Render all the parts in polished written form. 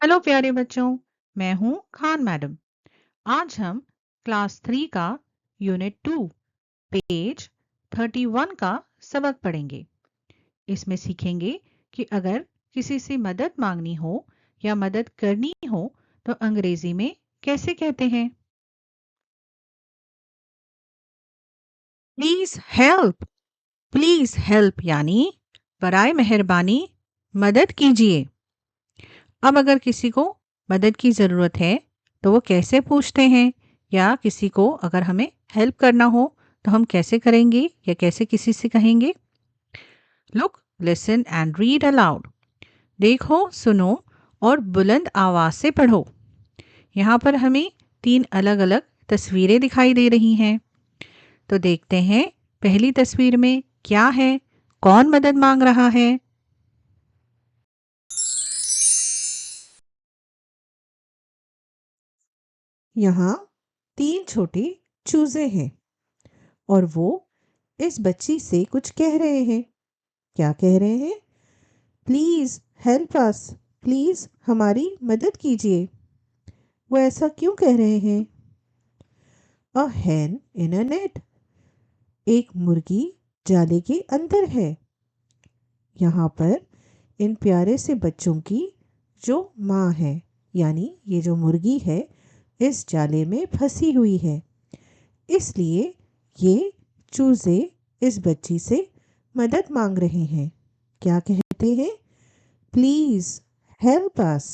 Hello प्यारे बच्चों, मैं हूँ खान मैडम। आज हम क्लास 3 का यूनिट 2 पेज 31 का सबक पढ़ेंगे। इसमें सीखेंगे कि अगर किसी से मदद मांगनी हो या मदद करनी हो तो अंग्रेजी में कैसे कहते हैं। प्लीज हेल्प यानी बराए मेहरबानी मदद कीजिए। अब अगर किसी को मदद की ज़रूरत है तो वो कैसे पूछते हैं, या किसी को अगर हमें हेल्प करना हो तो हम कैसे करेंगे या कैसे किसी से कहेंगे। Look, listen and read aloud. देखो, सुनो और बुलंद आवाज से पढ़ो। यहाँ पर हमें 3 अलग अलग तस्वीरें दिखाई दे रही हैं। तो देखते हैं पहली तस्वीर में क्या है, कौन मदद मांग रहा है। यहाँ 3 छोटे चूजे हैं और वो इस बच्ची से कुछ कह रहे हैं। क्या कह रहे हैं? प्लीज हेल्प अस, प्लीज हमारी मदद कीजिए। वो ऐसा क्यों कह रहे हैं? अ hen इन अ नेट, एक मुर्गी जाले के अंदर है। यहाँ पर इन प्यारे से बच्चों की जो माँ है, यानी ये जो मुर्गी है, इस जाले में फंसी हुई है। इसलिए ये चूजे इस बच्ची से मदद मांग रहे हैं। क्या कहते हैं? Please help us.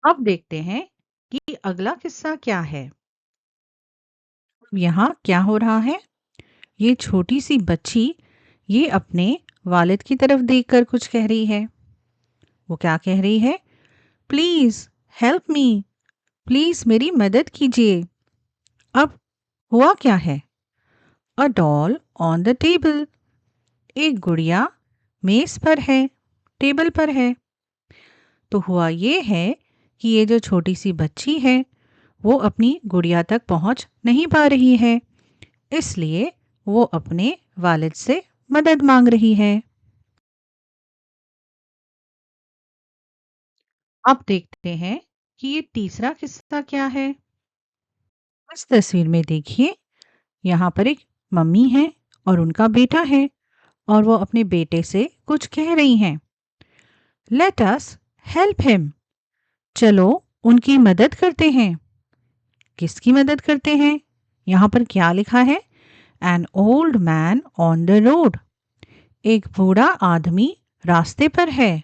अब देखते हैं कि अगला किस्सा क्या है। यहाँ क्या हो रहा है, ये छोटी सी बच्ची ये अपने वालिद की तरफ देखकर कुछ कह रही है। वो क्या कह रही है? प्लीज हेल्प मी, प्लीज मेरी मदद कीजिए। अब हुआ क्या है? A doll on the table, एक गुड़िया मेज पर है, टेबल पर है। तो हुआ ये है कि ये जो छोटी सी बच्ची है वो अपनी गुड़िया तक पहुंच नहीं पा रही है, इसलिए वो अपने वालिद से मदद मांग रही है। अब देखते हैं कि ये तीसरा किस्सा क्या है। इस तस्वीर में देखिए, यहाँ पर एक मम्मी है और उनका बेटा है और वो अपने बेटे से कुछ कह रही हैं। लेट अस हेल्प हिम, चलो उनकी मदद करते हैं। किसकी मदद करते हैं? यहाँ पर क्या लिखा है? An old man on the road, एक बूढ़ा आदमी रास्ते पर है।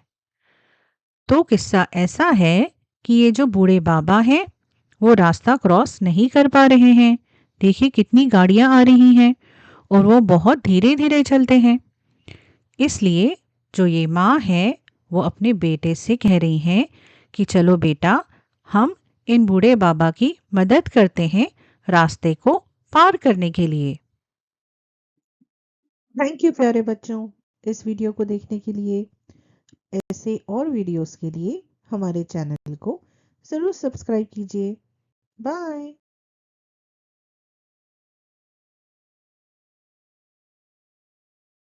तो किस्सा ऐसा है कि ये जो बूढ़े बाबा हैं वो रास्ता क्रॉस नहीं कर पा रहे हैं। देखिए कितनी गाड़ियां आ रही हैं और वो बहुत धीरे धीरे चलते हैं। इसलिए जो ये माँ है वो अपने बेटे से कह रही हैं कि चलो बेटा, हम इन बूढ़े बाबा की मदद करते हैं रास्ते को पार करने के लिए। थैंक यू प्यारे बच्चों, इस वीडियो को देखने के लिए। ऐसे और वीडियोस के लिए हमारे चैनल को ज़रूर सब्सक्राइब कीजिए। बाय।